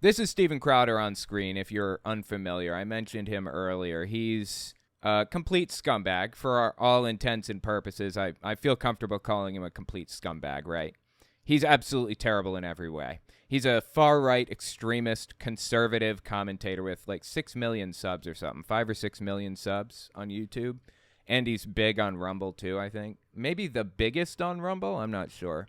This is Steven Crowder on screen, if you're unfamiliar. I mentioned him earlier. He's a complete scumbag. For all intents and purposes, I feel comfortable calling him a complete scumbag, right? He's absolutely terrible in every way. He's a far-right extremist conservative commentator with like 6 million subs or something, 5 or 6 million subs on YouTube. And he's big on Rumble too, I think. Maybe the biggest on Rumble? I'm not sure.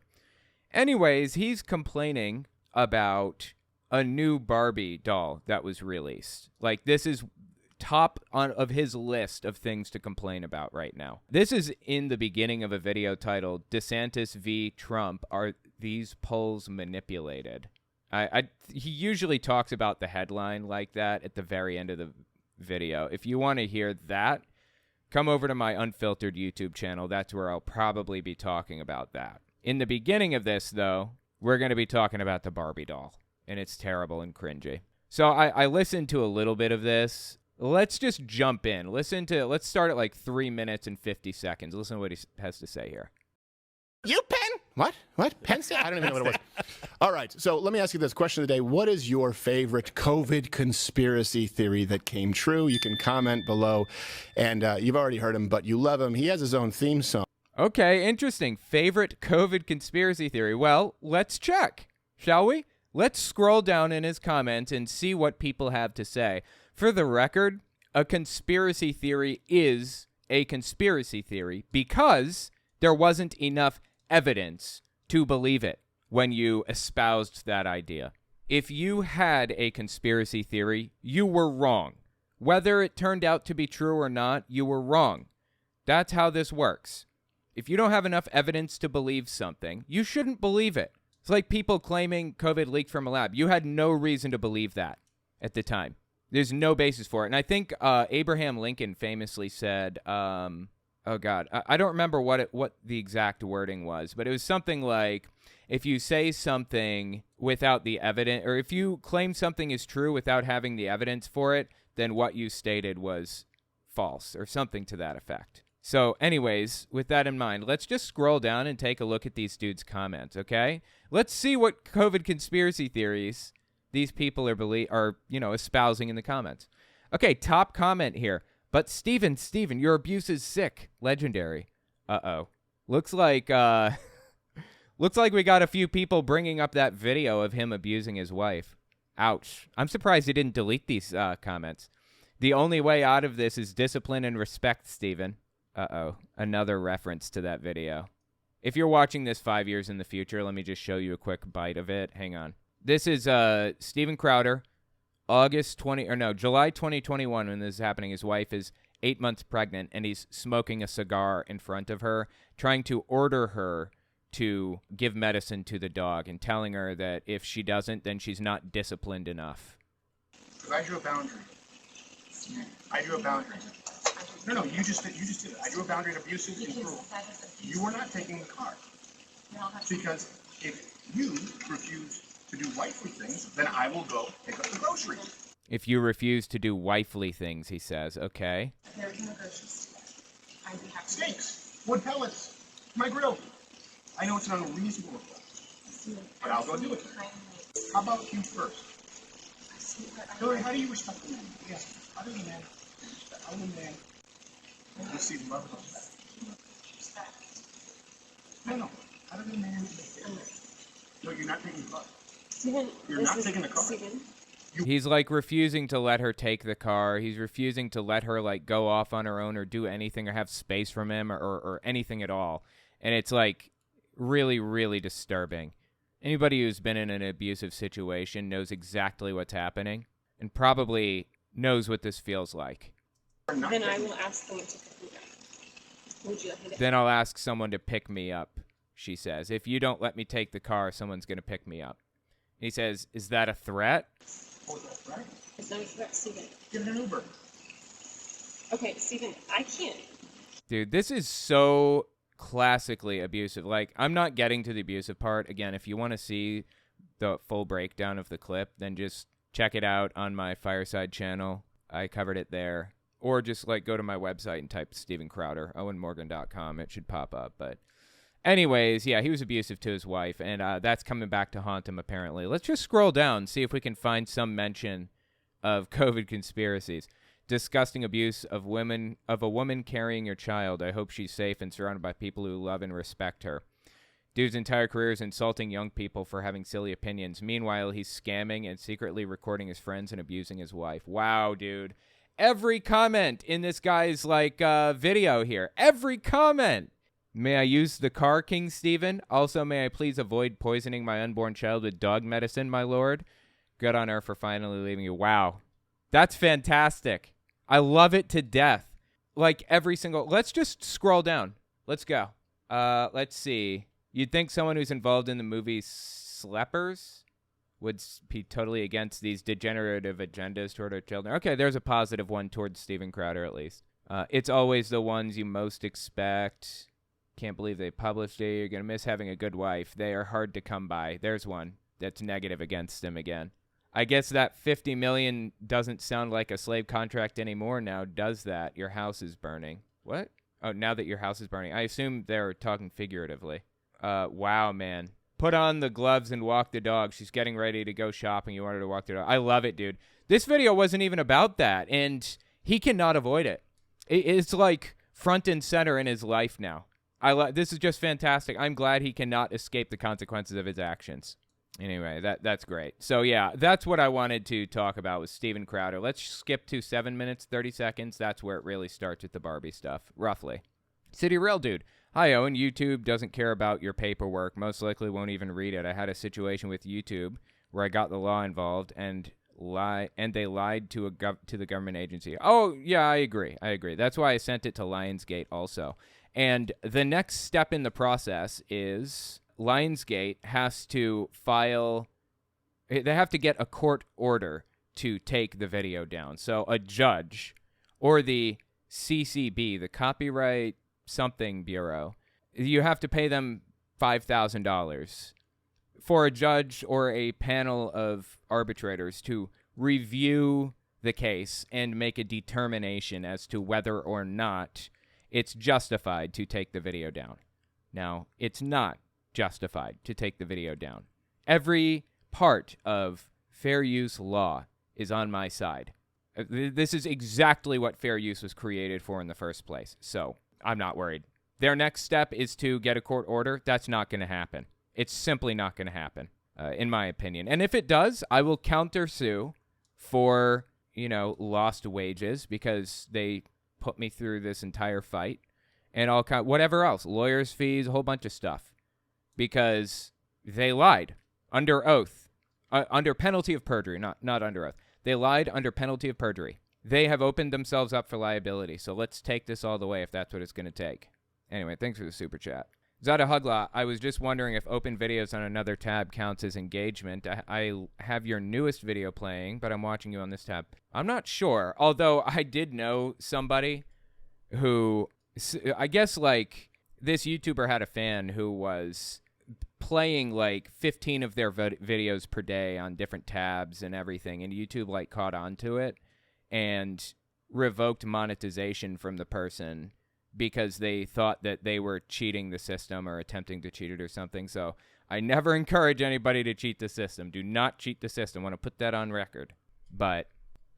Anyways, he's complaining about a new Barbie doll that was released. Like, this is top of his list of things to complain about right now. This is in the beginning of a video titled DeSantis v. Trump. Are these polls manipulated? He usually talks about the headline like that at the very end of the video. If you want to hear that, come over to my unfiltered YouTube channel. That's where I'll probably be talking about that. In the beginning of this, though, we're going to be talking about the Barbie doll, and it's terrible and cringy. So I listened to a little bit of this. Let's just jump in. Let's start at like 3 minutes and 50 seconds. Listen to what he has to say here. You pen? What? Penn State? I don't even know what it was. All right, so let me ask you this question of the day. What is your favorite COVID conspiracy theory that came true? You can comment below, and you've already heard him, but you love him. He has his own theme song. Okay, interesting. Favorite COVID conspiracy theory. Well, let's check, shall we? Let's scroll down in his comments and see what people have to say. For the record, a conspiracy theory is a conspiracy theory because there wasn't enough evidence to believe it when you espoused that idea. If you had a conspiracy theory, you were wrong. Whether it turned out to be true or not, you were wrong. That's how this works. If you don't have enough evidence to believe something, you shouldn't believe it. It's like people claiming COVID leaked from a lab. You had no reason to believe that at the time. There's no basis for it. And I think Abraham Lincoln famously said, oh God, I don't remember what the exact wording was, but it was something like, if you say something without the evidence, or if you claim something is true without having the evidence for it, then what you stated was false, or something to that effect. So anyways, with that in mind, let's just scroll down and take a look at these dudes' comments, okay? Let's see what COVID conspiracy theories these people are espousing in the comments. Okay, top comment here. But Steven, your abuse is sick. Legendary. Uh-oh. Looks like we got a few people bringing up that video of him abusing his wife. Ouch. I'm surprised he didn't delete these comments. The only way out of this is discipline and respect, Steven. Uh-oh. Another reference to that video. If you're watching this 5 years in the future, let me just show you a quick bite of it. Hang on. This is Steven Crowder. July 2021 when this is happening. His wife is 8 months pregnant, and he's smoking a cigar in front of her, trying to order her to give medicine to the dog and telling her that if she doesn't, then she's not disciplined enough. I drew a boundary. No, you just did it. I drew a boundary of abusive and cruel. You were not taking the car. Because if you refuse to do wifely things, then I will go pick up the groceries. If you refuse to do wifely things, he says. Okay. There's no groceries. I'd be happy. Steaks, wood pellets, my grill. I know it's an unreasonable request, but I'll go do it. How about you first? Hillary, how do you respect the man? Yes. How do you man? How do you man? Receive love and respect. No. How do you man? No, you're not taking the car. You're not taking the car. He's like refusing to let her take the car. He's refusing to let her like go off on her own or do anything or have space from him or anything at all. And it's like really, really disturbing. Anybody who's been in an abusive situation knows exactly what's happening and probably knows what this feels like. Then I will ask someone to pick me up. Would you like me to? Then I'll ask someone to pick me up, she says. If you don't let me take the car, someone's going to pick me up. He says, is that a threat? Oh, is that a threat? It's not a threat, Steven. Give it an Uber. Okay, Steven, I can't. Dude, this is so classically abusive. Like, I'm not getting to the abusive part. Again, if you want to see the full breakdown of the clip, then just check it out on my Fireside channel. I covered it there. Or just, like, go to my website and type Steven Crowder, owenmorgan.com. It should pop up. But Anyways, yeah, he was abusive to his wife, and that's coming back to haunt him, apparently. Let's just scroll down, see if we can find some mention of COVID conspiracies. Disgusting abuse of a woman carrying your child. I hope she's safe and surrounded by people who love and respect her. Dude's entire career is insulting young people for having silly opinions. Meanwhile, he's scamming and secretly recording his friends and abusing his wife. Wow, dude. Every comment in this guy's, video here. Every comment. May I use the car, King Stephen? Also, may I please avoid poisoning my unborn child with dog medicine, my lord? Good on her for finally leaving you. Wow. That's fantastic. I love it to death. Like, every single... Let's just scroll down. Let's go. Let's see. You'd think someone who's involved in the movie Sleepers would be totally against these degenerative agendas toward our children. Okay, there's a positive one towards Steven Crowder, at least. It's always the ones you most expect. Can't believe they published it. You're going to miss having a good wife. They are hard to come by. There's one that's negative against him again. I guess that $50 million doesn't sound like a slave contract anymore now, does that? Your house is burning. What? Oh, now that your house is burning. I assume they're talking figuratively. Wow, man. Put on the gloves and walk the dog. She's getting ready to go shopping. You want her to walk the dog. I love it, dude. This video wasn't even about that, and he cannot avoid it. It's like front and center in his life now. This is just fantastic. I'm glad he cannot escape the consequences of his actions. Anyway, that's great. So, yeah, that's what I wanted to talk about with Steven Crowder. Let's skip to 7 minutes, 30 seconds. That's where it really starts with the Barbie stuff, roughly. City Real Dude. Hi, Owen. YouTube doesn't care about your paperwork. Most likely won't even read it. I had a situation with YouTube where I got the law involved and they lied to the government agency. Oh, yeah, I agree. That's why I sent it to Lionsgate also. And the next step in the process is Lionsgate has to they have to get a court order to take the video down. So a judge or the CCB, the Copyright Something Bureau, you have to pay them $5,000 for a judge or a panel of arbitrators to review the case and make a determination as to whether or not it's justified to take the video down. Now, it's not justified to take the video down. Every part of fair use law is on my side. This is exactly what fair use was created for in the first place, so I'm not worried. Their next step is to get a court order. That's not going to happen. It's simply not going to happen, in my opinion. And if it does, I will countersue for, lost wages because they put me through this entire fight and whatever else, lawyers' fees, a whole bunch of stuff, because they lied under oath, under penalty of perjury, not under oath. They lied under penalty of perjury. They have opened themselves up for liability, so let's take this all the way if that's what it's going to take. Anyway, thanks for the super chat. Zada Hugla, I was just wondering if open videos on another tab counts as engagement. I have your newest video playing, but I'm watching you on this tab. I'm not sure, although I did know somebody who, I guess, this YouTuber had a fan who was playing 15 of their videos per day on different tabs and everything, and YouTube caught on to it and revoked monetization from the person because they thought that they were cheating the system or attempting to cheat it or something. So I never encourage anybody to cheat the system. Do not cheat the system. I want to put that on record. But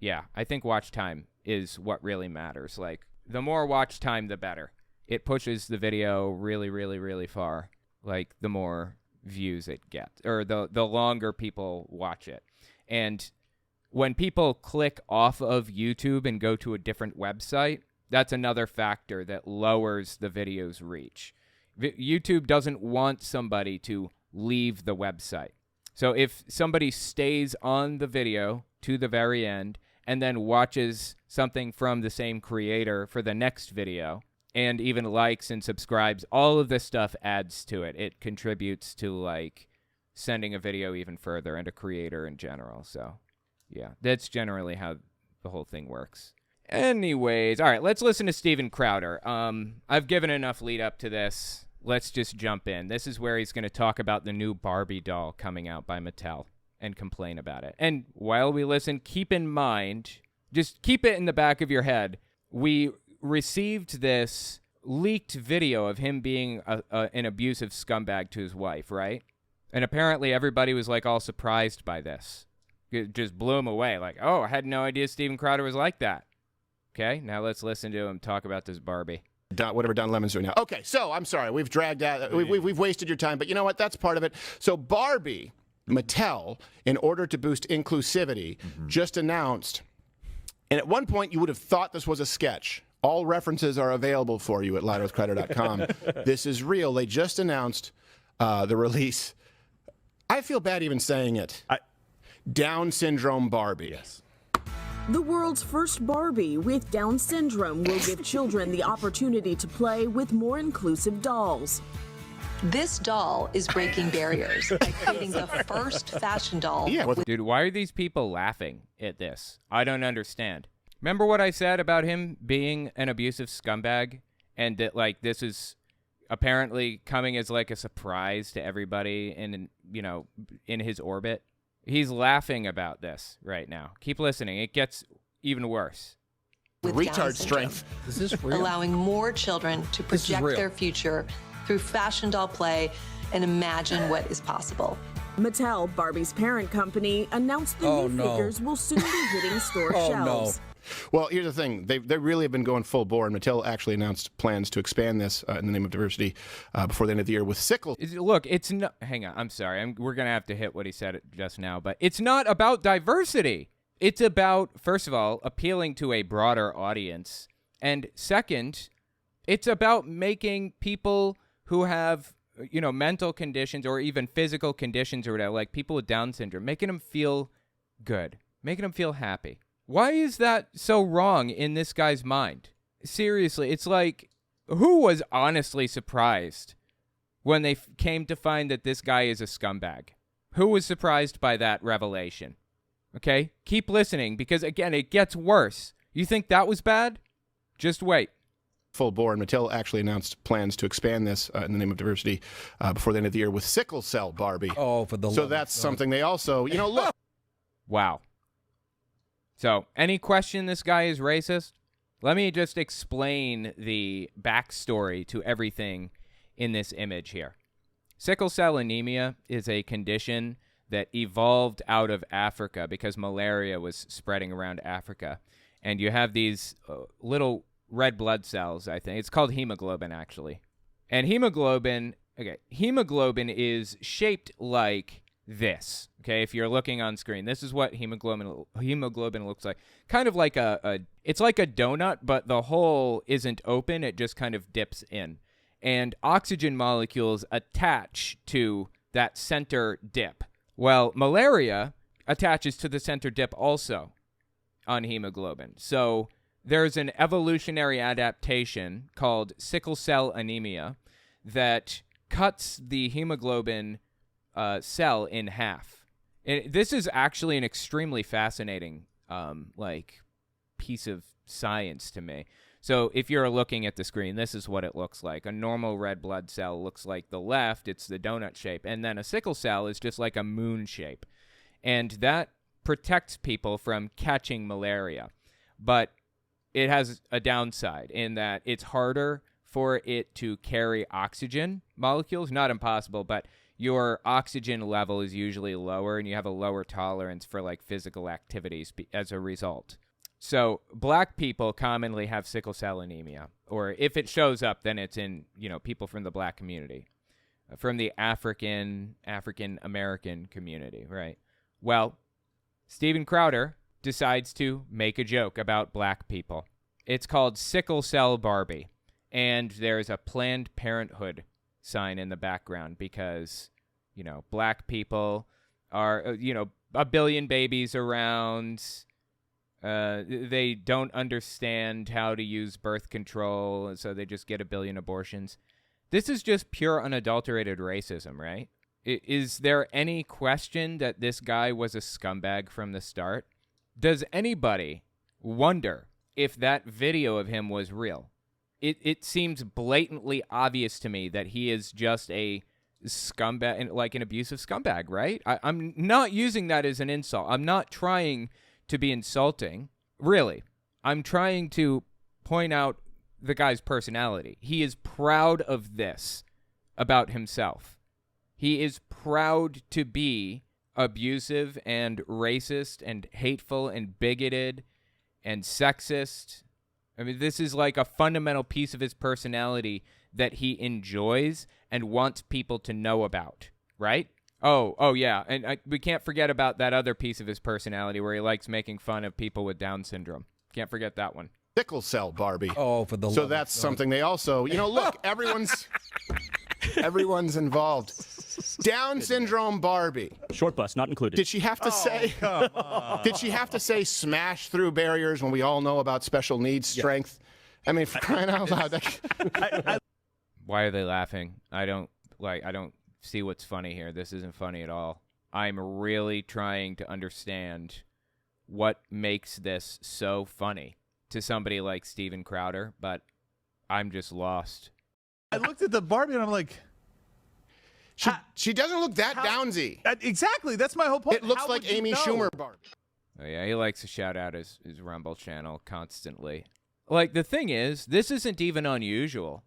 yeah, I think watch time is what really matters. The more watch time, the better. It pushes the video really, really, really far. The more views it gets, or the longer people watch it. And when people click off of YouTube and go to a different website, that's another factor that lowers the video's reach. YouTube doesn't want somebody to leave the website. So if somebody stays on the video to the very end and then watches something from the same creator for the next video and even likes and subscribes, all of this stuff adds to it. It contributes to sending a video even further and a creator in general. So yeah, that's generally how the whole thing works. Anyways, all right, let's listen to Steven Crowder. I've given enough lead up to this. Let's just jump in. This is where he's going to talk about the new Barbie doll coming out by Mattel and complain about it. And while we listen, keep in mind, just keep it in the back of your head, we received this leaked video of him being an abusive scumbag to his wife, right? And apparently everybody was like all surprised by this. It just blew him away. Like, oh, I had no idea Steven Crowder was like that. Okay, now let's listen to him talk about this Barbie. Whatever Don Lemon's doing now. Okay, so I'm sorry. We've dragged out. We've wasted your time, but you know what? That's part of it. So Barbie, Mattel, in order to boost inclusivity, just announced, and at one point you would have thought this was a sketch. All references are available for you at LidoWithCrowder.com. This is real. They just announced the release. I feel bad even saying it. Down syndrome Barbie. Yes. The world's first Barbie with Down syndrome will give children the opportunity to play with more inclusive dolls. This doll is breaking barriers by creating the first fashion doll. Yeah, Dude, why are these people laughing at this? I don't understand. Remember what I said about him being an abusive scumbag? And that, like, this is apparently coming as, like, a surprise to everybody in, you know, in his orbit? He's laughing about this right now. Keep listening. It gets even worse. With Down retard syndrome, strength. Is this real? allowing more children to This is project real. their future through fashion doll play and imagine what is possible. Mattel, Barbie's parent company, announced the Oh, new no. figures will soon be hitting store Oh, shelves. no. Well, here's the thing. They really have been going full bore, and Mattel actually announced plans to expand this in the name of diversity before the end of the year with sickle. Look, it's not. Hang on. I'm sorry. We're going to have to hit what he said just now, but it's not about diversity. It's about, first of all, appealing to a broader audience. And second, it's about making people who have, you know, mental conditions or even physical conditions or whatever, like people with Down syndrome, making them feel good, making them feel happy. Why is that so wrong in this guy's mind? Seriously, it's like, who was honestly surprised when they came to find that this guy is a scumbag? Who was surprised by that revelation? Okay? Keep listening, because, again, it gets worse. You think that was bad? Just wait. Full bore, and Mattel actually announced plans to expand this in the name of diversity before the end of the year with sickle cell Barbie. Oh, for the So love that's of God. something they also, you know, look. Wow. So, any question this guy is racist? Let me just explain the backstory to everything in this image here. Sickle cell anemia is a condition that evolved out of Africa because malaria was spreading around Africa. And you have these little red blood cells, I think. It's called hemoglobin, actually. And hemoglobin is shaped like this. Okay, if you're looking on screen, this is what hemoglobin looks like. Kind of like it's like a donut, but the hole isn't open. It just kind of dips in. And oxygen molecules attach to that center dip. Well, malaria attaches to the center dip also on hemoglobin. So there's an evolutionary adaptation called sickle cell anemia that cuts the hemoglobin cell in half. And this is actually an extremely fascinating piece of science to me. So if you're looking at the screen, this is what it looks like. A normal red blood cell looks like the left. It's the donut shape. And then a sickle cell is just like a moon shape. And that protects people from catching malaria. But it has a downside in that it's harder for it to carry oxygen molecules. Not impossible, but your oxygen level is usually lower and you have a lower tolerance for like physical activities as a result. So black people commonly have sickle cell anemia, or if it shows up, then it's in, you know, people from the black community, from the African American community, right? Well, Steven Crowder decides to make a joke about black people. It's called Sickle Cell Barbie, and there's a Planned Parenthood sign in the background because, you know, black people are, you know, a billion babies around. They don't understand how to use birth control, so they just get a billion abortions. This is just pure unadulterated racism, right? Is there any question that this guy was a scumbag from the start? Does anybody wonder if that video of him was real? It seems blatantly obvious to me that he is just a scumbag, like an abusive scumbag, right? I'm not using that as an insult. I'm not trying to be insulting. Really. I'm trying to point out the guy's personality. He is proud of this about himself. He is proud to be abusive and racist and hateful and bigoted and sexist. I mean, this is like a fundamental piece of his personality that he enjoys and wants people to know about, right? Oh yeah, and we can't forget about that other piece of his personality where he likes making fun of people with Down syndrome. Can't forget that one. Sickle cell Barbie. Oh, for the So love that's of God. something they also, look, everyone's involved. Down syndrome Barbie. Short bus, not included. Did she have to say? Did she have to say smash through barriers when we all know about special needs strength? I mean, for crying out loud. Why are they laughing? I don't see what's funny here. This isn't funny at all. I'm really trying to understand what makes this so funny to somebody like Steven Crowder, but I'm just lost. I looked at the Barbie and I'm like, She doesn't look that downsy. exactly. That's my whole point. It looks How like would you Amy know? Schumer Barbie. Oh, yeah, he likes to shout out his Rumble channel constantly. Like, the thing is, this isn't even unusual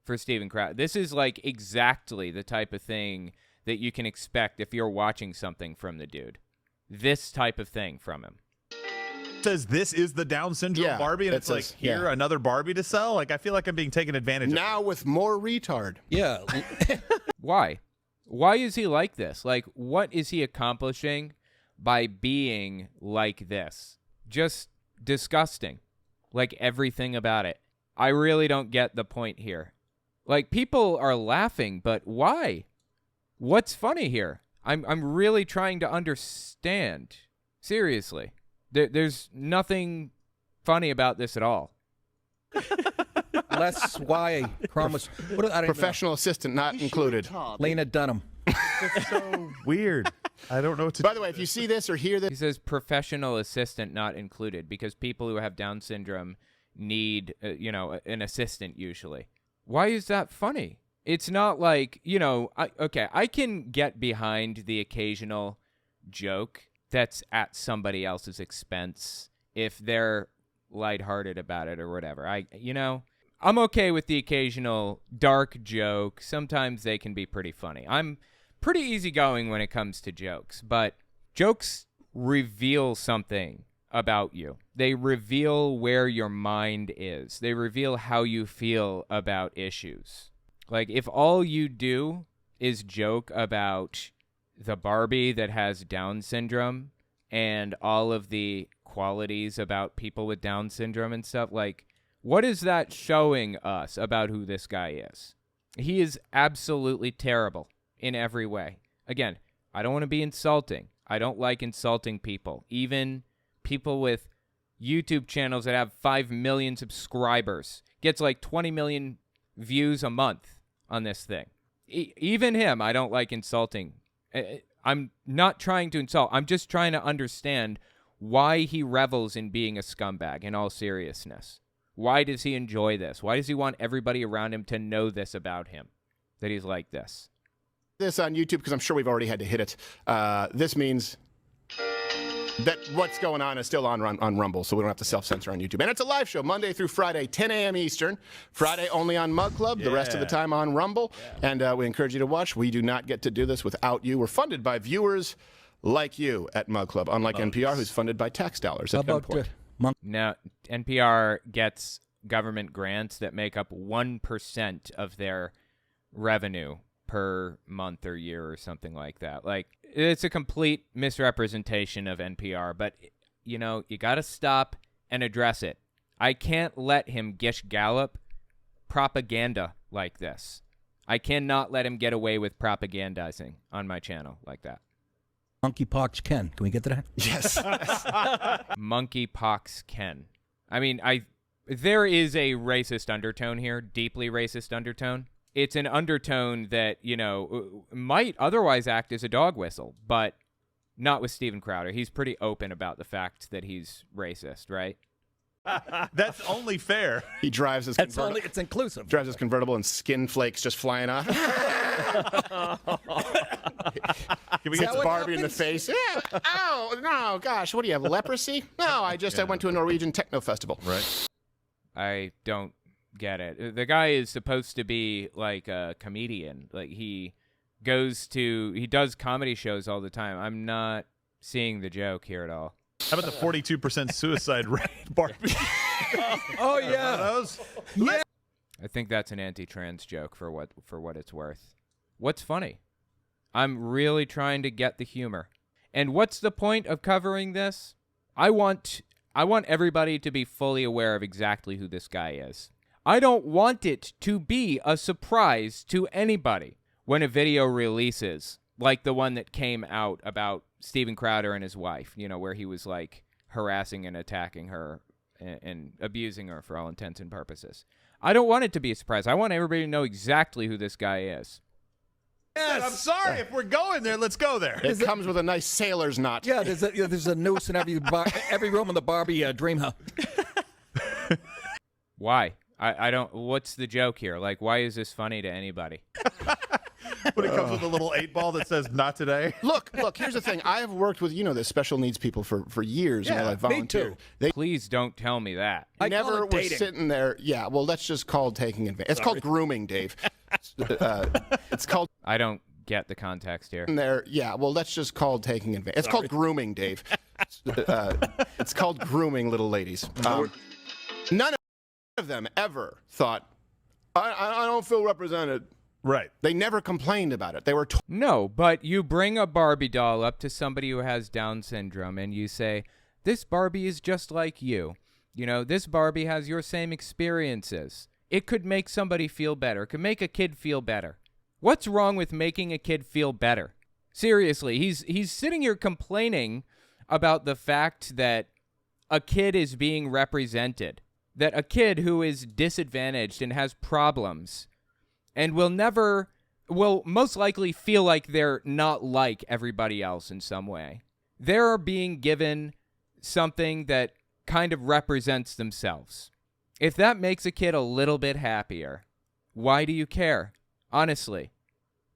for Steven Crowder. This is, like, exactly the type of thing that you can expect if you're watching something from the dude. This type of thing from him. It says this is the Down syndrome Barbie, and it it's like, says, here, another Barbie to sell? Like, I feel like I'm being taken advantage of. Now with more retard. Yeah. Why? Why is he like this? Like, what is he accomplishing by being like this? Just disgusting. Like, everything about it. I really don't get the point here. Like, people are laughing, but why? What's funny here? I'm really trying to understand. Seriously. There's nothing funny about this at all. Less why promise. What, I don't Professional assistant not included. know. Lena Dunham. It's so weird. I don't know what to By the way, if you see this or hear He this, says professional assistant not included because people who have Down syndrome need, an assistant usually. Why is that funny? It's not like, I can get behind the occasional joke that's at somebody else's expense if they're lighthearted about it or whatever. I'm okay with the occasional dark joke. Sometimes they can be pretty funny. I'm pretty easygoing when it comes to jokes, but jokes reveal something about you. They reveal where your mind is. They reveal how you feel about issues. Like, if all you do is joke about the Barbie that has Down syndrome and all of the qualities about people with Down syndrome and stuff, like, what is that showing us about who this guy is? He is absolutely terrible in every way. Again, I don't want to be insulting. I don't like insulting people. Even people with YouTube channels that have 5 million subscribers gets like 20 million views a month on this thing. Even him, I don't like insulting. I'm not trying to insult. I'm just trying to understand why he revels in being a scumbag in all seriousness. Why does he enjoy this? Why does he want everybody around him to know this about him, that he's like this? this on YouTube, because I'm sure we've already had to hit it, this means that what's going on is still on Rumble, so we don't have to self-censor on YouTube. And it's a live show, Monday through Friday, 10 a.m. Eastern. Friday only on Mug Club, the rest of the time on Rumble. And we encourage you to watch. We do not get to do this without you. We're funded by viewers like you at Mug Club, unlike NPR, who's funded by tax dollars at gunpoint. Now, NPR gets government grants that make up 1% of their revenue per month or year or something like that. Like, it's a complete misrepresentation of NPR, but, you know, you got to stop and address it. I can't let him Gish Gallop propaganda like this. I cannot let him get away with propagandizing on my channel like that. Monkeypox Ken. Can we get to that? Yes. Monkeypox Ken. I mean, there is a racist undertone here, deeply racist undertone. It's an undertone that, you know, might otherwise act as a dog whistle, but not with Steven Crowder. He's pretty open about the fact that he's racist, right? That's only fair. He drives his convertible. It's inclusive. Drives his convertible and skin flakes just flying off. Can we Hits get Barbie in the face. Yeah. Oh, no, gosh. What do you have, leprosy? No, I went to a Norwegian techno festival. Right. I don't get it. The guy is supposed to be like a comedian. Like he does comedy shows all the time. I'm not seeing the joke here at all. How about the 42% suicide rate, Barbie? Oh yeah. Those? Yeah. I think that's an anti-trans joke for what it's worth. What's funny? I'm really trying to get the humor. And what's the point of covering this? I want everybody to be fully aware of exactly who this guy is. I don't want it to be a surprise to anybody when a video releases, like the one that came out about Steven Crowder and his wife, where he was like harassing and attacking her and abusing her for all intents and purposes. I don't want it to be a surprise. I want everybody to know exactly who this guy is. Yes. I'm sorry. If we're going there, let's go there. It comes with a nice sailor's knot. Yeah, there's a noose in every room in the Barbie dream house. Why? I don't. What's the joke here? Like, why is this funny to anybody? When it comes with a little 8-ball that says "Not today." Look. Here's the thing. I have worked with the special needs people for years. Yeah, while I volunteered. They Please don't tell me that. I never call it were dating. sitting there. Yeah. Well, that's just called taking advantage. It's called grooming, Dave. It's called I don't get the context here. there. Yeah. Well, that's just called taking advantage. It's called grooming, Dave. It's called grooming little ladies. None of them ever thought, I don't feel represented. Right. They never complained about it. They were No, but you bring a Barbie doll up to somebody who has Down syndrome and you say, this Barbie is just like you. This Barbie has your same experiences. It could make somebody feel better. It could make a kid feel better. What's wrong with making a kid feel better? Seriously, he's sitting here complaining about the fact that a kid is being represented, that a kid who is disadvantaged and has problems and will most likely feel like they're not like everybody else in some way. They're being given something that kind of represents themselves. If that makes a kid a little bit happier, why do you care? Honestly.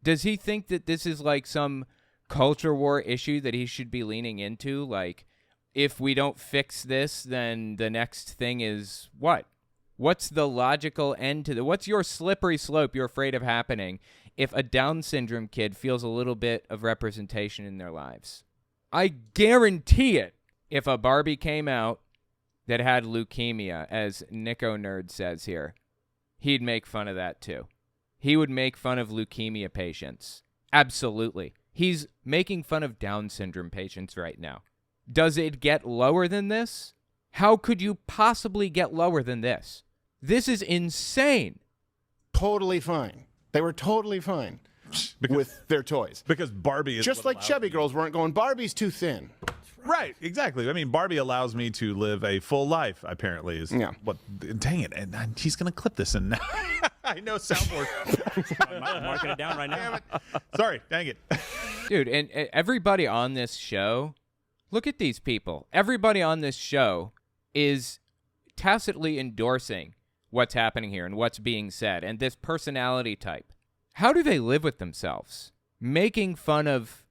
Does he think that this is like some culture war issue that he should be leaning into? Like, if we don't fix this, then the next thing is what? What's the logical end to what's your slippery slope you're afraid of happening if a Down syndrome kid feels a little bit of representation in their lives? I guarantee it. If a Barbie came out that had leukemia, as Nico Nerd says here, he'd make fun of that too. He would make fun of leukemia patients. Absolutely. He's making fun of Down syndrome patients right now. Does it get lower than this? How could you possibly get lower than this? This is insane. totally fine. They were totally fine with their toys. Because Barbie is Just what like allows chubby me- girls weren't going, Barbie's too thin. Right, exactly. I mean, Barbie allows me to live a full life, apparently, is what, dang it. And she's going to clip this and I know soundboard. I'm marking it down right now. Sorry, dang it. Dude, and everybody on this show, look at these people. Everybody on this show is tacitly endorsing what's happening here and what's being said and this personality type. How do they live with themselves? Making fun of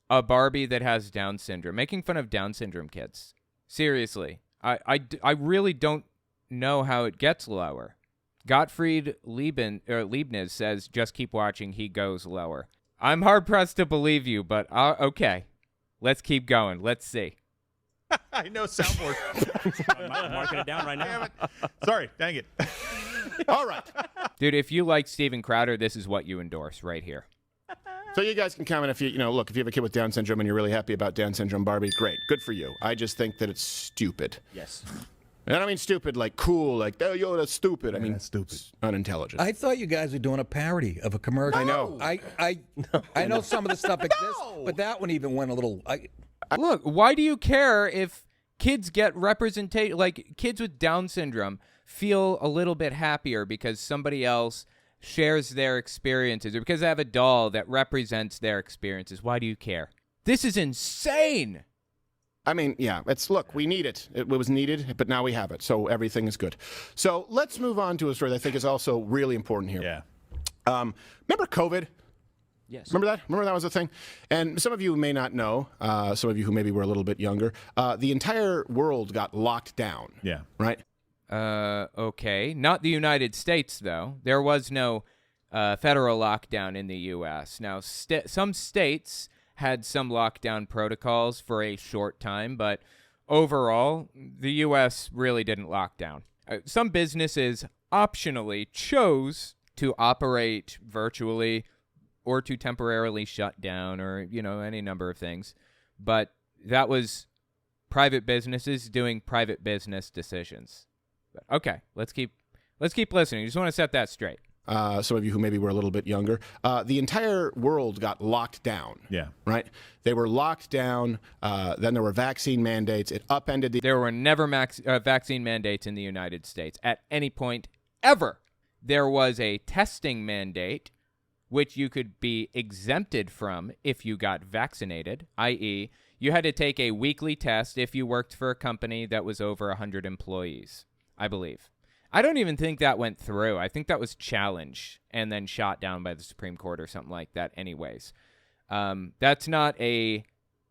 a Barbie that has Down syndrome, making fun of Down syndrome kids. Seriously, I really don't know how it gets lower. Gottfried Leibniz says, just keep watching, he goes lower. I'm hard-pressed to believe you, but okay. Let's keep going. Let's see. I know soundboard. I'm marking it down right now. Sorry, dang it. All right. Dude, if you like Steven Crowder, this is what you endorse right here. So you guys can comment if you look, if you have a kid with Down syndrome and you're really happy about Down syndrome Barbie, great. Good for you. I just think that it's stupid. Yes. And I don't mean stupid like cool, like, oh, yo, that's stupid. I mean, that's stupid. It's unintelligent. I thought you guys were doing a parody of a commercial. I know. I know some of the stuff exists, but that one even went a little. Look, why do you care if kids get representation? Like, kids with Down syndrome feel a little bit happier because somebody else shares their experiences or because they have a doll that represents their experiences. Why do you care? This is insane. I mean, yeah, look, we need it. It was needed, but now we have it, so everything is good. So let's move on to a story that I think is also really important here. Yeah. Remember COVID? Yes. Remember that? Remember that was a thing? And some of you may not know, some of you who maybe were a little bit younger, the entire world got locked down. Yeah. Right? Okay. Not the United States, though. There was no federal lockdown in the U.S. Now, some states had some lockdown protocols for a short time, but overall, the U.S. really didn't lock down. Some businesses optionally chose to operate virtually or to temporarily shut down or, any number of things. But that was private businesses doing private business decisions. But, okay, let's keep listening. Just want to set that straight. Some of you who maybe were a little bit younger, the entire world got locked down. Yeah. Right? They were locked down. Then there were vaccine mandates. It upended the... There were never vaccine mandates in the United States at any point ever. There was a testing mandate, which you could be exempted from if you got vaccinated, i.e., you had to take a weekly test if you worked for a company that was over 100 employees, I believe. I don't even think that went through. I think that was challenged and then shot down by the Supreme Court or something like that anyways. That's not a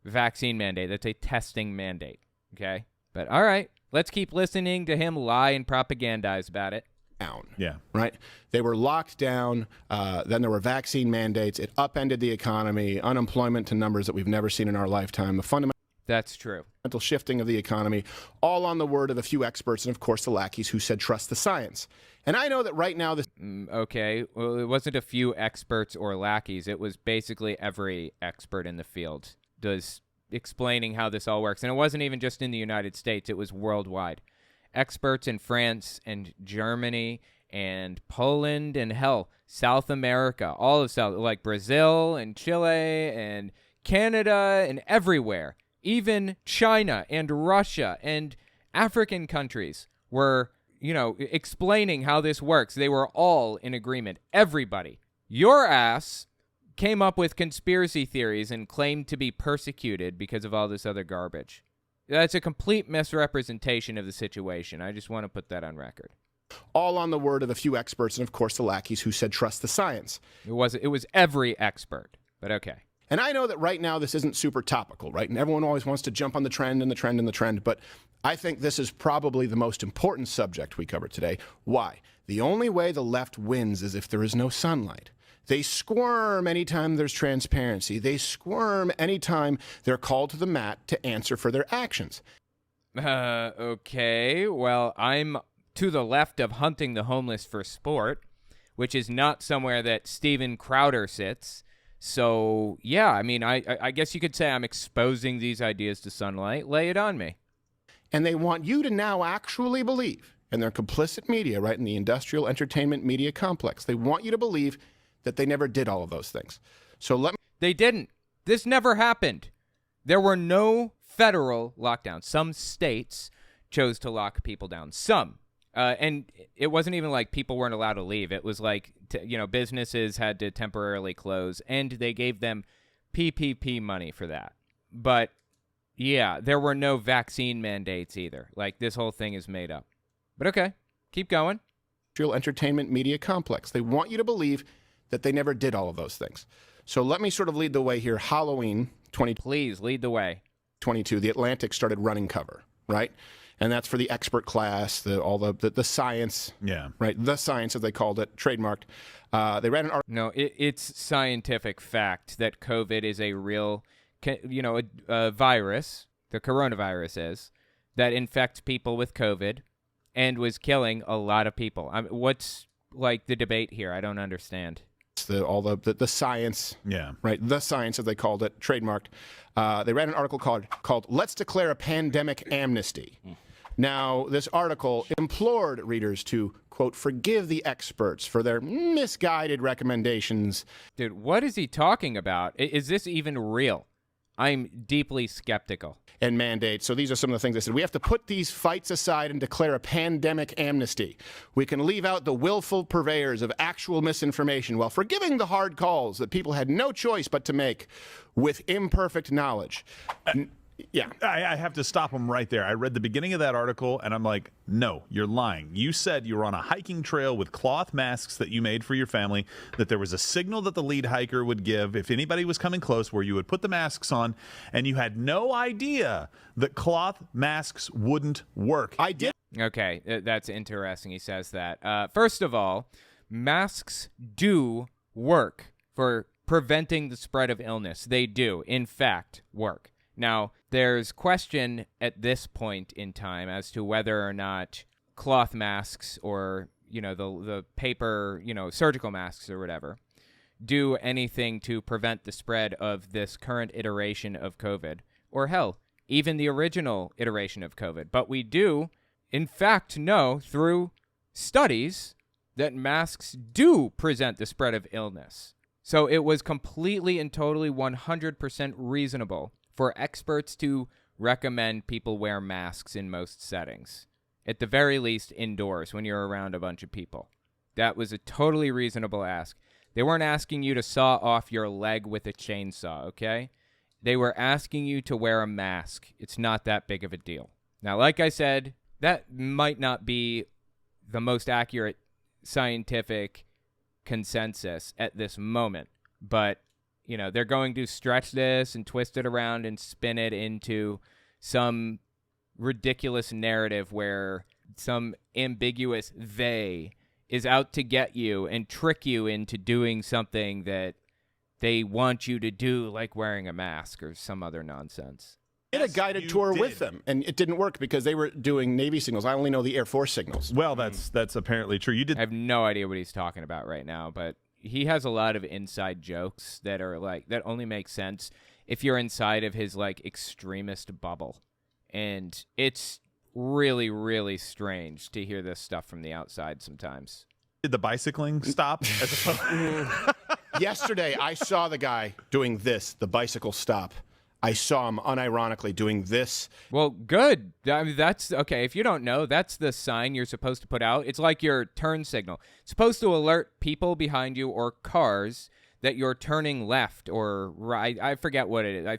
vaccine mandate. That's a testing mandate, okay? But all right, let's keep listening to him lie and propagandize about it. Down. Yeah. Right? They were locked down. Then there were vaccine mandates. It upended the economy, unemployment to numbers that we've never seen in our lifetime, a fundamental... That's true. Shifting of the economy, all on the word of a few experts and, of course, the lackeys who said trust the science. And I know that right now this... Okay, well, it wasn't a few experts or lackeys. It was basically every expert in the field does explaining how this all works. And it wasn't even just in the United States. It was worldwide. Experts in France and Germany and Poland and, hell, South America, all of South, like Brazil and Chile and Canada and everywhere. Even China and Russia and African countries were, explaining how this works. They were all in agreement. Everybody. Your ass came up with conspiracy theories and claimed to be persecuted because of all this other garbage. That's a complete misrepresentation of the situation. I just want to put that on record. All on the word of a few experts and, of course, the lackeys who said trust the science. It was every expert, but okay. And I know that right now this isn't super topical, right? And everyone always wants to jump on the trend and the trend and the trend. But I think this is probably the most important subject we cover today. Why? The only way the left wins is if there is no sunlight. They squirm anytime there's transparency. They squirm anytime they're called to the mat to answer for their actions. Okay. Well, I'm to the left of hunting the homeless for sport, which is not somewhere that Steven Crowder sits. So, yeah, I mean, I guess you could say I'm exposing these ideas to sunlight. Lay it on me. And they want you to now actually believe, and they're complicit media, right, in the industrial entertainment media complex. They want you to believe that they never did all of those things. So They didn't. This never happened. There were no federal lockdowns. Some states chose to lock people down. Some. And it wasn't even like people weren't allowed to leave. It was like, businesses had to temporarily close, and they gave them PPP money for that. But, yeah, there were no vaccine mandates either. Like, this whole thing is made up. But okay, keep going. Entertainment media complex. They want you to believe that they never did all of those things. So let me sort of lead the way here. Halloween 2022. Please lead the way. 22. The Atlantic started running cover, right? And that's for the expert class, the science. Yeah. Right. The science, as they called it, trademarked. They ran an article. No, it's scientific fact that COVID is a real, a virus, the coronavirus is, that infects people with COVID and was killing a lot of people. What's like the debate here? I don't understand. The science. Yeah. Right. The science, as they called it, trademarked. They ran an article called Let's Declare a Pandemic Amnesty. Now, this article implored readers to, quote, forgive the experts for their misguided recommendations. Dude, what is he talking about? Is this even real? I'm deeply skeptical. And mandates. So these are some of the things they said. We have to put these fights aside and declare a pandemic amnesty. We can leave out the willful purveyors of actual misinformation while forgiving the hard calls that people had no choice but to make with imperfect knowledge. Yeah. I have to stop him right there. I read the beginning of that article, and I'm like, no, you're lying. You said you were on a hiking trail with cloth masks that you made for your family, that there was a signal that the lead hiker would give if anybody was coming close where you would put the masks on, and you had no idea that cloth masks wouldn't work. I did. Okay, that's interesting. He says that. First of all, masks do work for preventing the spread of illness. They do, in fact, work. Now, there's question at this point in time as to whether or not cloth masks or, the paper, surgical masks or whatever, do anything to prevent the spread of this current iteration of COVID, or hell, even the original iteration of COVID. But we do, in fact, know through studies that masks do present the spread of illness. So it was completely and totally 100% reasonable for experts to recommend people wear masks in most settings, at the very least indoors when you're around a bunch of people. That was a totally reasonable ask. They weren't asking you to saw off your leg with a chainsaw, okay? They were asking you to wear a mask. It's not that big of a deal. Now, like I said, that might not be the most accurate scientific consensus at this moment, but they're going to stretch this and twist it around and spin it into some ridiculous narrative where some ambiguous they is out to get you and trick you into doing something that they want you to do, like wearing a mask or some other nonsense. I did a guided tour with them, and it didn't work because they were doing Navy signals. I only know the Air Force signals. Well, that's apparently true. You did. I have no idea what he's talking about right now, but he has a lot of inside jokes that are that only make sense if you're inside of his extremist bubble. And it's really, really strange to hear this stuff from the outside sometimes. Did the bicycling stop? Yesterday, I saw the guy doing this, the bicycle stop. I saw him unironically doing this. Well, good. I mean, that's okay. If you don't know, that's the sign you're supposed to put out. It's like your turn signal. It's supposed to alert people behind you or cars that you're turning left or right. I forget what it is. I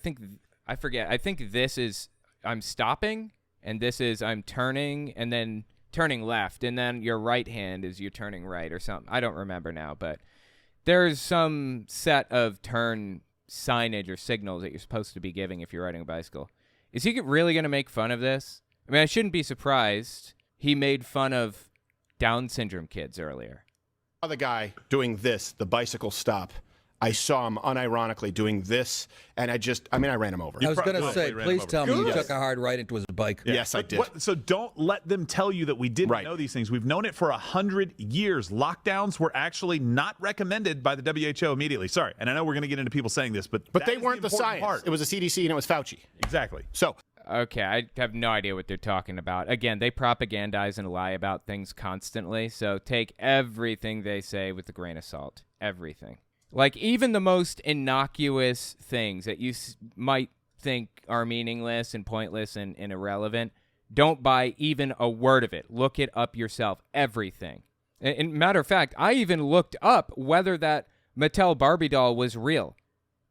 think this is I'm stopping, and this is I'm turning, and then turning left, and then your right hand is you turning right or something. I don't remember now, but there's some set of turn signage or signals that you're supposed to be giving if you're riding a bicycle. Is he really going to make fun of this? I mean, I shouldn't be surprised. He made fun of Down syndrome kids earlier. The guy doing this, the bicycle stop. I saw him unironically doing this, and I ran him over. I was going to say, please tell me you took a hard right into his bike. Yeah. Yes, I did. So don't let them tell you that we didn't know these things. We've known it for 100 years. Lockdowns were actually not recommended by the WHO immediately. Sorry, and I know we're going to get into people saying this, but they weren't the science. Part. It was the CDC and it was Fauci. Exactly. So. Okay, I have no idea what they're talking about. Again, they propagandize and lie about things constantly, so take everything they say with a grain of salt. Everything. Even the most innocuous things that you might think are meaningless and pointless and irrelevant, don't buy even a word of it. Look it up yourself. Everything. And matter of fact, I even looked up whether that Mattel Barbie doll was real.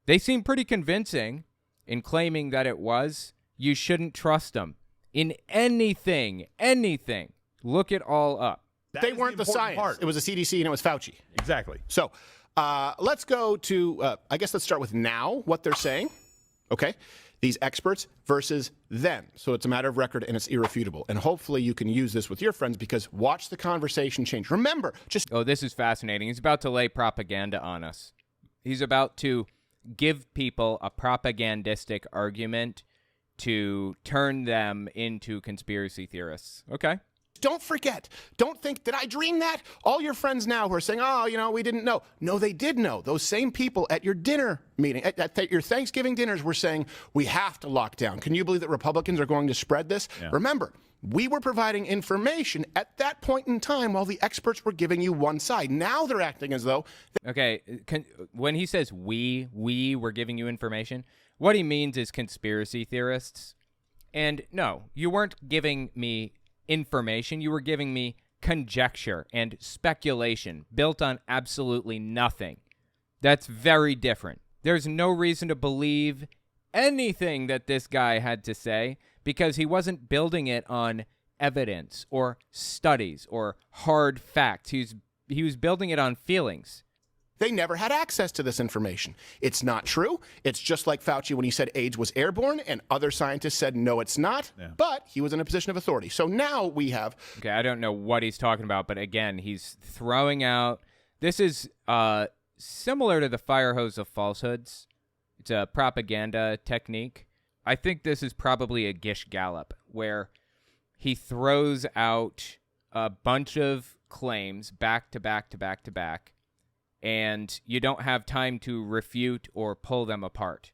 They seem pretty convincing in claiming that it was. You shouldn't trust them in anything. Look it all up. They weren't the science. Part. It was the CDC and it was Fauci. Exactly. So let's go to, let's start with now, what they're saying. Okay. These experts versus them. So it's a matter of record and it's irrefutable. And hopefully you can use this with your friends because watch the conversation change. Remember, this is fascinating. He's about to lay propaganda on us. He's about to give people a propagandistic argument to turn them into conspiracy theorists. Okay. Don't forget. Don't think, did I dream that? All your friends now who are saying, we didn't know. No, they did know. Those same people at your dinner meeting, at your Thanksgiving dinners were saying, we have to lock down. Can you believe that Republicans are going to spread this? Yeah. Remember, we were providing information at that point in time while the experts were giving you one side. Now they're acting as though... Okay, when he says we were giving you information, what he means is conspiracy theorists. And no, you weren't giving me information. You were giving me conjecture and speculation built on absolutely nothing. That's very different. There's no reason to believe anything that this guy had to say because he wasn't building it on evidence or studies or hard facts. He was building it on feelings. They never had access to this information. It's not true. It's just like Fauci when he said AIDS was airborne, and other scientists said, no, it's not. Yeah. But he was in a position of authority. So now we have... Okay, I don't know what he's talking about, but again, he's throwing out... This is similar to the fire hose of falsehoods. It's a propaganda technique. I think this is probably a Gish Gallop, where he throws out a bunch of claims back to back to back to back, and you don't have time to refute or pull them apart.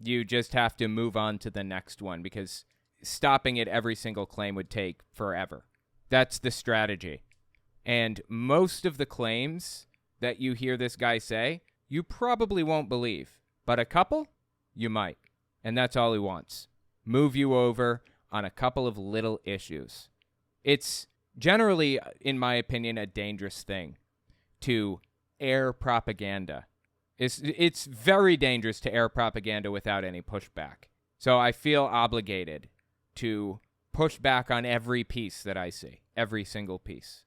You just have to move on to the next one, because stopping at every single claim would take forever. That's the strategy. And most of the claims that you hear this guy say, you probably won't believe. But a couple, you might. And that's all he wants. Move you over on a couple of little issues. It's generally, in my opinion, a dangerous thing to air propaganda. It's very dangerous to air propaganda without any pushback. So I feel obligated to push back on every piece that I see, every single piece.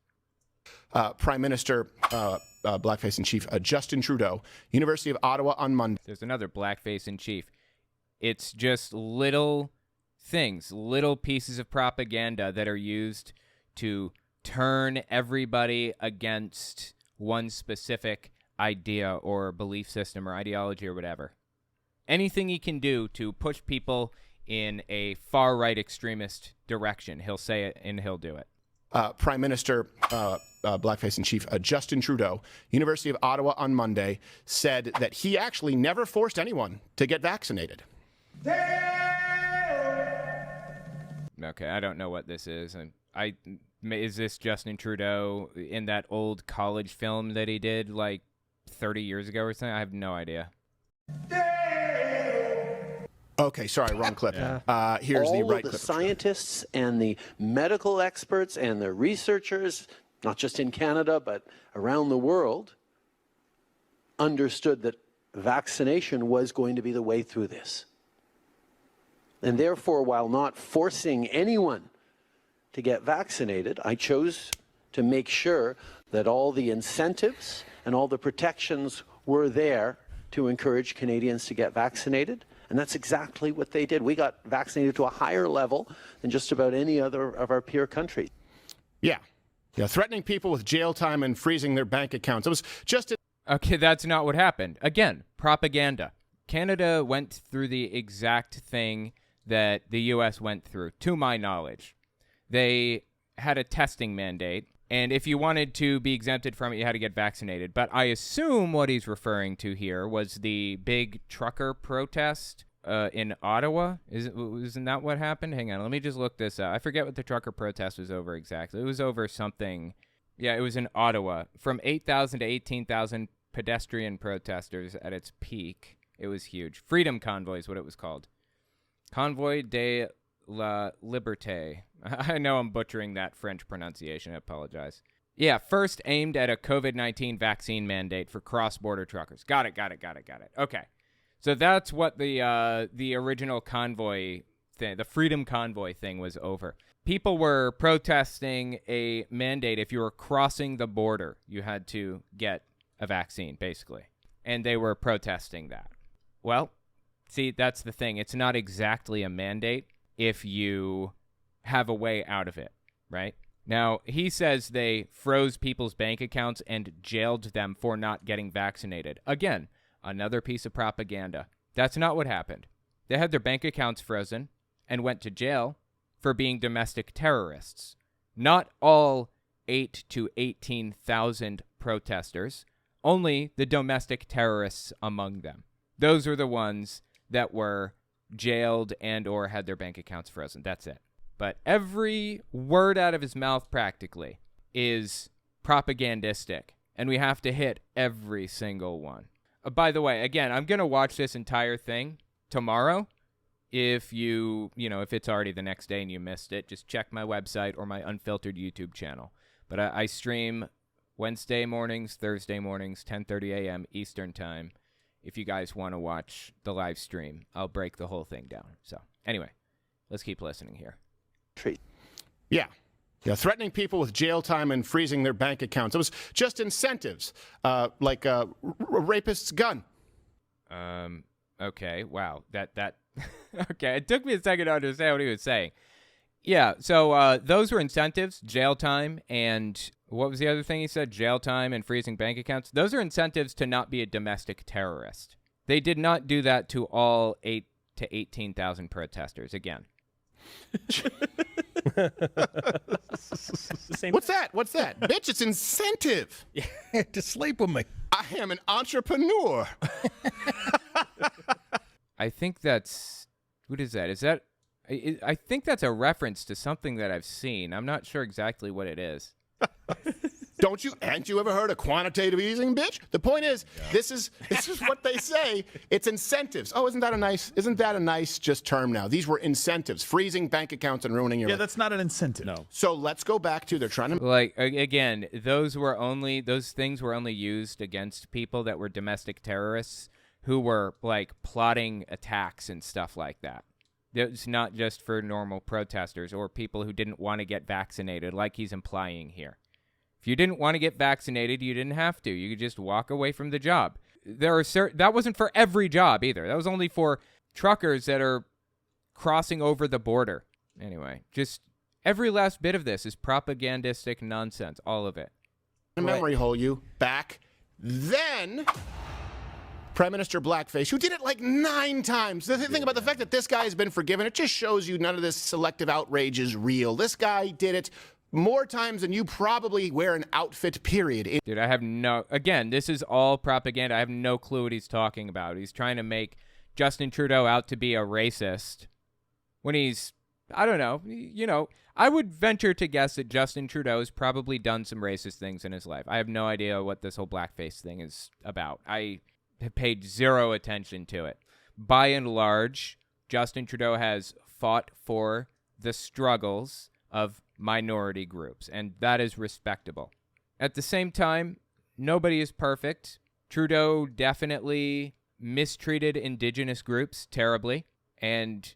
Prime Minister, blackface in chief, Justin Trudeau, University of Ottawa on Monday. There's another blackface in chief. It's just little things, little pieces of propaganda that are used to turn everybody against one specific idea or belief system or ideology or whatever. Anything he can do to push people in a far-right extremist direction, he'll say it and he'll do it. Prime Minister, blackface in chief, Justin Trudeau, University of Ottawa on Monday, said that he actually never forced anyone to get vaccinated. Okay, I don't know what this is. Is this Justin Trudeau in that old college film that he did like 30 years ago or something? I have no idea. Okay, sorry, wrong clip. Here's the right clip. All the scientists and the medical experts and the researchers, not just in Canada but around the world, understood that vaccination was going to be the way through this. And therefore, while not forcing anyone to get vaccinated, I chose to make sure that all the incentives and all the protections were there to encourage Canadians to get vaccinated. And that's exactly what they did. We got vaccinated to a higher level than just about any other of our peer countries. Yeah, threatening people with jail time and freezing their bank accounts. It was just... Okay, that's not what happened. Again, propaganda. Canada went through the exact thing that the U.S. went through, to my knowledge. They had a testing mandate, and if you wanted to be exempted from it, you had to get vaccinated. But I assume what he's referring to here was the big trucker protest in Ottawa. Isn't that what happened? Hang on, let me just look this up. I forget what the trucker protest was over exactly. It was over something. Yeah, it was in Ottawa. From 8,000 to 18,000 pedestrian protesters at its peak. It was huge. Freedom Convoy is what it was called. Convoy de la Liberté. I know I'm butchering that French pronunciation. I apologize. Yeah, first aimed at a COVID-19 vaccine mandate for cross-border truckers. Got it. Okay. So that's what the original convoy thing, the Freedom Convoy thing was over. People were protesting a mandate. If you were crossing the border, you had to get a vaccine, basically. And they were protesting that. Well, see, that's the thing. It's not exactly a mandate if you have a way out of it, right? Now, he says they froze people's bank accounts and jailed them for not getting vaccinated. Again, another piece of propaganda. That's not what happened. They had their bank accounts frozen and went to jail for being domestic terrorists. Not all 8 to 18,000 protesters, only the domestic terrorists among them. Those are the ones that were jailed and or had their bank accounts frozen. That's it. But every word out of his mouth practically is propagandistic, and we have to hit every single one. By the way, again, I'm going to watch this entire thing tomorrow. If if it's already the next day and you missed it, just check my website or my unfiltered YouTube channel. But I stream Wednesday mornings, Thursday mornings, 10:30 a.m. Eastern time. If you guys want to watch the live stream, I'll break the whole thing down. So anyway, let's keep listening here. Yeah. Yeah, threatening people with jail time and freezing their bank accounts. It was just incentives, like a rapist's gun. Okay. Wow. That. Okay. It took me a second to understand what he was saying. Yeah. So those were incentives: jail time, and what was the other thing he said? Jail time and freezing bank accounts. Those are incentives to not be a domestic terrorist. They did not do that to all 8 to 18,000 protesters. Again. What's that? Bitch, it's incentive. To sleep with me. I am an entrepreneur. I think that's... What is that? Is that... I think that's a reference to something that I've seen. I'm not sure exactly what it is. Haven't you ever heard of quantitative easing, bitch? The point is, this is what they say. It's incentives. Oh, isn't that a nice just term now? These were incentives, freezing bank accounts and ruining your life. That's not an incentive. No. So let's go back to they're trying to like again, those things were only used against people that were domestic terrorists who were like plotting attacks and stuff like that. It's not just for normal protesters or people who didn't want to get vaccinated, like he's implying here. If you didn't want to get vaccinated, you didn't have to. You could just walk away from the job. That wasn't for every job either. That was only for truckers that are crossing over the border. Anyway, just every last bit of this is propagandistic nonsense, all of it. memory hole you back then. Prime Minister Blackface, who did it like 9 times. The thing about the fact that this guy has been forgiven, it just shows you none of this selective outrage is real. This guy did it more times than you probably wear an outfit, period. Dude, I have again, this is all propaganda. I have no clue what he's talking about. He's trying to make Justin Trudeau out to be a racist when he's, I don't know, I would venture to guess that Justin Trudeau has probably done some racist things in his life. I have no idea what this whole blackface thing is about. I have paid zero attention to it. By and large, Justin Trudeau has fought for the struggles of minority groups, and that is respectable. At the same time, nobody is perfect. Trudeau definitely mistreated Indigenous groups terribly, and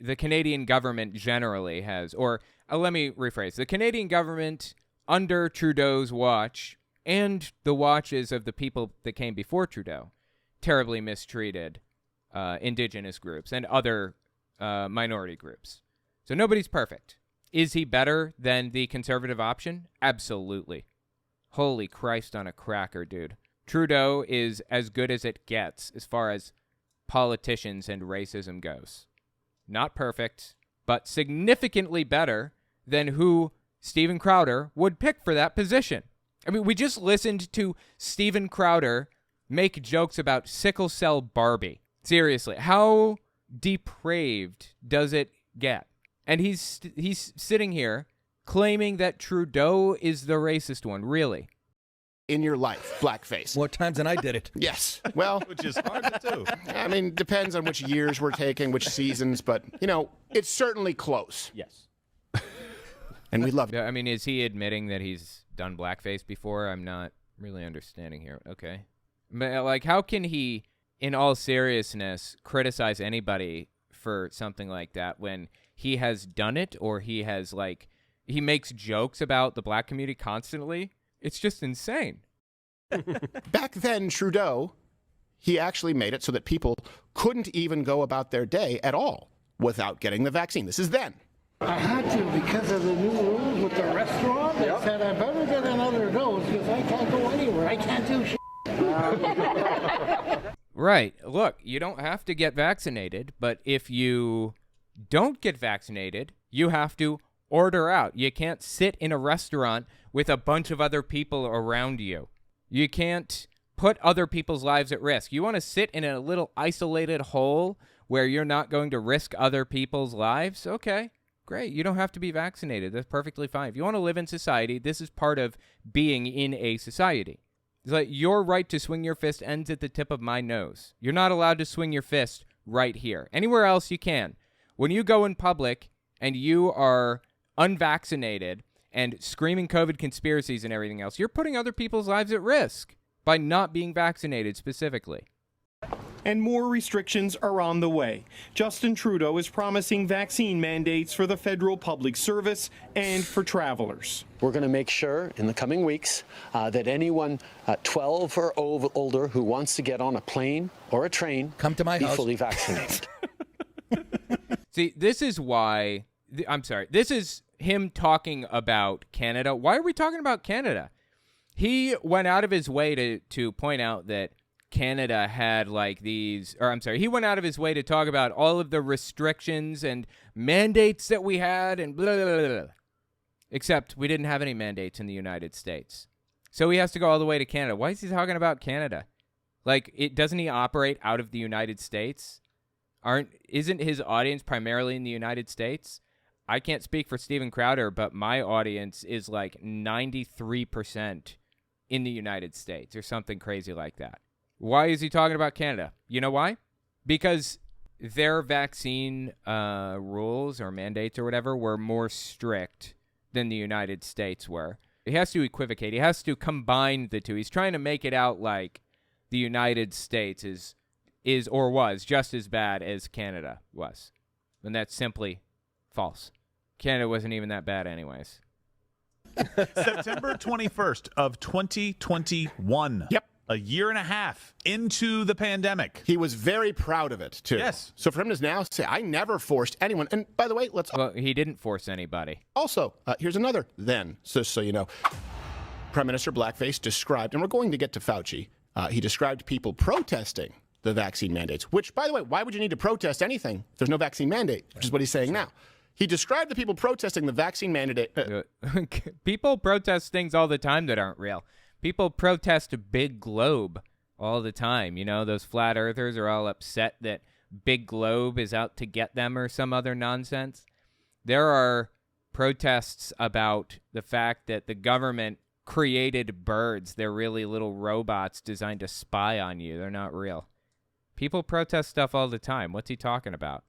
the Canadian government generally has, or let me rephrase, the Canadian government under Trudeau's watch and the watches of the people that came before Trudeau terribly mistreated Indigenous groups and other minority groups. So nobody's perfect. Is he better than the conservative option? Absolutely. Holy Christ on a cracker, dude. Trudeau is as good as it gets as far as politicians and racism goes. Not perfect, but significantly better than who Steven Crowder would pick for that position. I mean, we just listened to Steven Crowder make jokes about sickle cell Barbie. Seriously, how depraved does it get? And he's sitting here claiming that Trudeau is the racist one. Really? In your life, blackface. More times than I did it. Yes. Well, which is hard to do. I mean, depends on which years we're taking, which seasons, but, it's certainly close. Yes. And we love it. I mean, is he admitting that he's done blackface before? I'm not really understanding here. Okay. But, how can he, in all seriousness, criticize anybody for something like that when he has done it, or he has, he makes jokes about the black community constantly? It's just insane. Back then, Trudeau, he actually made it so that people couldn't even go about their day at all without getting the vaccine. This is then. I had to because of the new rules with the restaurant. They said I better get another dose because I can't go anywhere. I can't do shit. Right. Look, you don't have to get vaccinated, but if you don't get vaccinated, you have to order out. You can't sit in a restaurant with a bunch of other people around you. You can't put other people's lives at risk. You want to sit in a little isolated hole where you're not going to risk other people's lives? Okay, great. You don't have to be vaccinated. That's perfectly fine. If you want to live in society, this is part of being in a society. It's like your right to swing your fist ends at the tip of my nose. You're not allowed to swing your fist right here. Anywhere else you can. When you go in public and you are unvaccinated and screaming COVID conspiracies and everything else, you're putting other people's lives at risk by not being vaccinated specifically. and more restrictions are on the way. Justin Trudeau is promising vaccine mandates for the federal public service and for travelers. We're going to make sure in the coming weeks that anyone 12 or older who wants to get on a plane or a train come to my be house. fully vaccinated. See, this is why, this is him talking about Canada. Why are we talking about Canada? He went out of his way to point out that Canada had like these, he went out of his way to talk about all of the restrictions and mandates that we had and blah, blah, blah, blah. Except we didn't have any mandates in the United States. So he has to go all the way to Canada. Why is he talking about Canada? Like, doesn't he operate out of the United States? Isn't his audience primarily in the United States? I can't speak for Steven Crowder, but my audience is like 93% in the United States or something crazy like that. Why is he talking about Canada? You know why? Because their vaccine rules or mandates or whatever were more strict than the United States were. He has to equivocate. He has to combine the two. He's trying to make it out like the United States is or was just as bad as Canada was. And that's simply false. Canada wasn't even that bad anyways. September 21st of 2021. Yep. A year and a half into the pandemic. He was very proud of it, too. Yes. So for him to now say, I never forced anyone. And by the way, Well, he didn't force anybody. Also, here's another then, just so you know. Prime Minister Blackface described, and we're going to get to Fauci, he described people protesting the vaccine mandates, which, by the way, why would you need to protest anything if there's no vaccine mandate, which is what he's saying now. He described the people protesting the vaccine mandate. People protest things all the time that aren't real. People protest a big globe all the time. You know, those flat earthers are all upset that big globe is out to get them or some other nonsense. There are protests about the fact that the government created birds. They're really little robots designed to spy on you. They're not real. People protest stuff all the time. What's he talking about?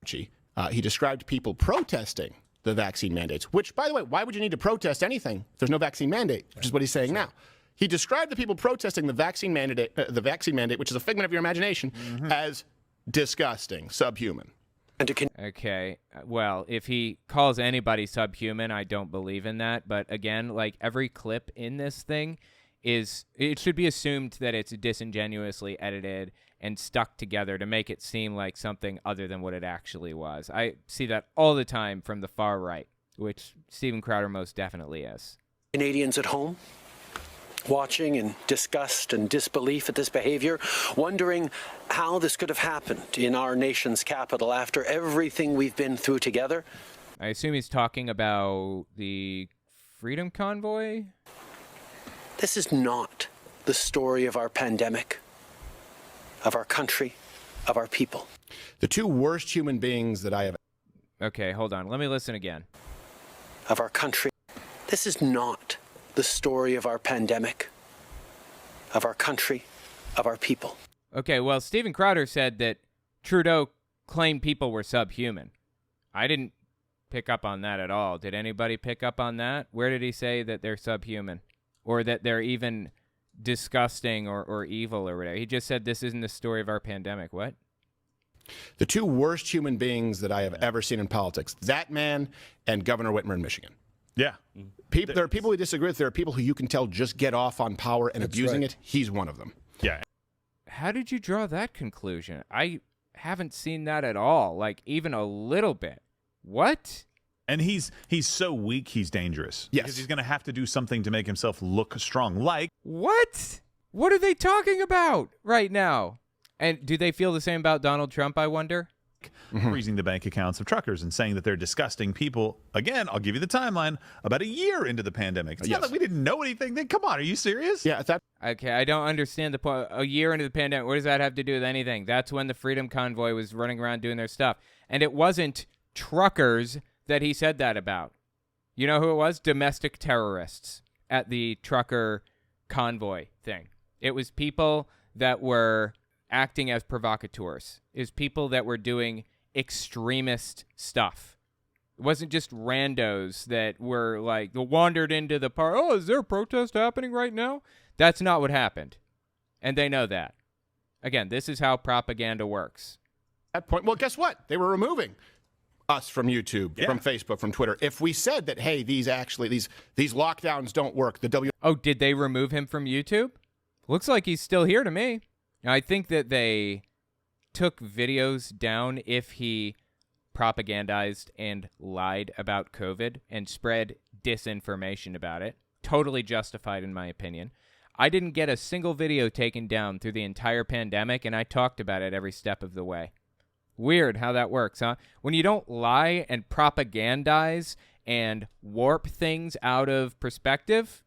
He described people protesting the vaccine mandates, which, by the way, why would you need to protest anything if there's no vaccine mandate, which is what he's saying now. He described the people protesting the vaccine mandate, which is a figment of your imagination, as disgusting, subhuman. Okay, well, if he calls anybody subhuman, I don't believe in that. But again, like every clip in this thing it should be assumed that it's disingenuously edited and stuck together to make it seem like something other than what it actually was. I see that all the time from the far right, which Steven Crowder most definitely is. Canadians at home watching in disgust and disbelief at this behavior, wondering how this could have happened in our nation's capital after everything we've been through together. I assume he's talking about the Freedom Convoy? This is not the story of our pandemic, of our country, of our people. The two worst human beings that I have... Okay, hold on. Let me listen again. Of our country. This is not the story of our pandemic, of our country, of our people. Okay, well, Steven Crowder said that Trudeau claimed people were subhuman. I didn't pick up on that at all. Did anybody pick up on that? Where did he say that they're subhuman? Or that they're even disgusting or evil or whatever? He just said this isn't the story of our pandemic. What? The two worst human beings that I have ever seen in politics. That man and Governor Whitmer in Michigan. Yeah. There are people who disagree with. There are people who you can tell just get off on power and abusing it. He's one of them. Yeah. How did you draw that conclusion? I haven't seen that at all, like even a little bit. What? And he's so weak, he's dangerous. Yes. Because he's going to have to do something to make himself look strong. Like, what? What are they talking about right now? And do they feel the same about Donald Trump, I wonder? Freezing the bank accounts of truckers and saying that they're disgusting people. Again, I'll give you the timeline. About a year into the pandemic. It's not like we didn't know anything. Come on, are you serious? Yeah. Okay, I don't understand the point. A year into the pandemic, what does that have to do with anything? That's when the Freedom Convoy was running around doing their stuff. And it wasn't truckers that he said that about. You know who it was? Domestic terrorists at the trucker convoy thing. It was people that were acting as provocateurs. It was people that were doing extremist stuff. It wasn't just randos that were like wandered into the park. Oh, is there a protest happening right now? That's not what happened. And they know that. Again, this is how propaganda works. At that point, well, guess what? They were removing us from YouTube, from Facebook, from Twitter. If we said that, hey, these lockdowns don't work, Oh, did they remove him from YouTube? Looks like he's still here to me. I think that they took videos down if he propagandized and lied about COVID and spread disinformation about it. Totally justified in my opinion. I didn't get a single video taken down through the entire pandemic, and I talked about it every step of the way. Weird how that works, huh? When you don't lie and propagandize and warp things out of perspective,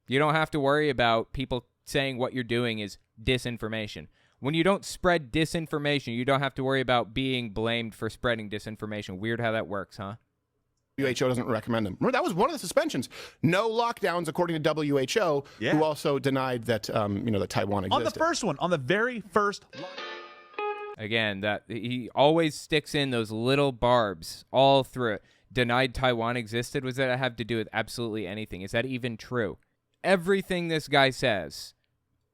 you don't have to worry about people saying what you're doing is disinformation. When you don't spread disinformation, you don't have to worry about being blamed for spreading disinformation. Weird how that works, huh? WHO doesn't recommend them. Remember, that was one of the suspensions. No lockdowns, according to WHO, who also denied that, that Taiwan existed. On the first one, on the very first. Again, that he always sticks in those little barbs all through it. Denied Taiwan existed. Was that have to do with absolutely anything? Is that even true? Everything this guy says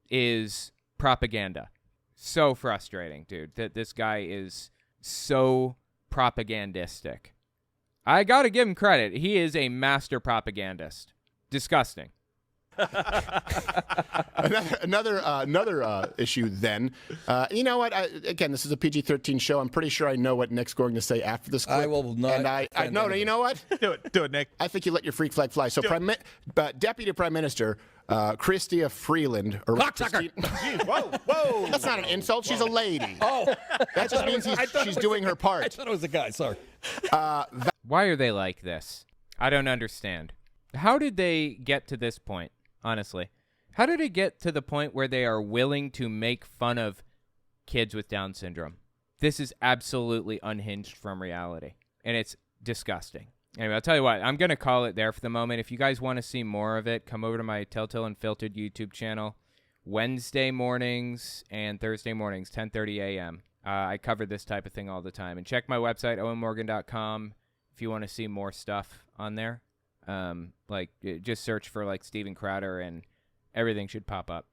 is propaganda. So frustrating, dude, that this guy is so propagandistic. I got to give him credit. He is a master propagandist. Disgusting. Another issue then. You know what? Again, this is a PG-13 show. I'm pretty sure I know what Nick's going to say after this clip. I will not. And no, you know what? Do it, Nick. I think you let your freak flag fly. So, Deputy Prime Minister Chrystia Freeland. Cocksucker. Whoa. That's not an insult. She's a lady. Oh. That just means she's doing her part. I thought it was a guy. Sorry. Why are they like this? I don't understand. How did they get to this point, honestly? How did it get to the point where they are willing to make fun of kids with Down syndrome? This is absolutely unhinged from reality, and it's disgusting. Anyway, I'll tell you what, I'm going to call it there for the moment. If you guys want to see more of it, come over to my Telltale Unfiltered YouTube channel. Wednesday mornings and Thursday mornings, 10:30 a.m. I cover this type of thing all the time. And check my website, owenmorgan.com, if you want to see more stuff on there. Just search for, Steven Crowder, and everything should pop up.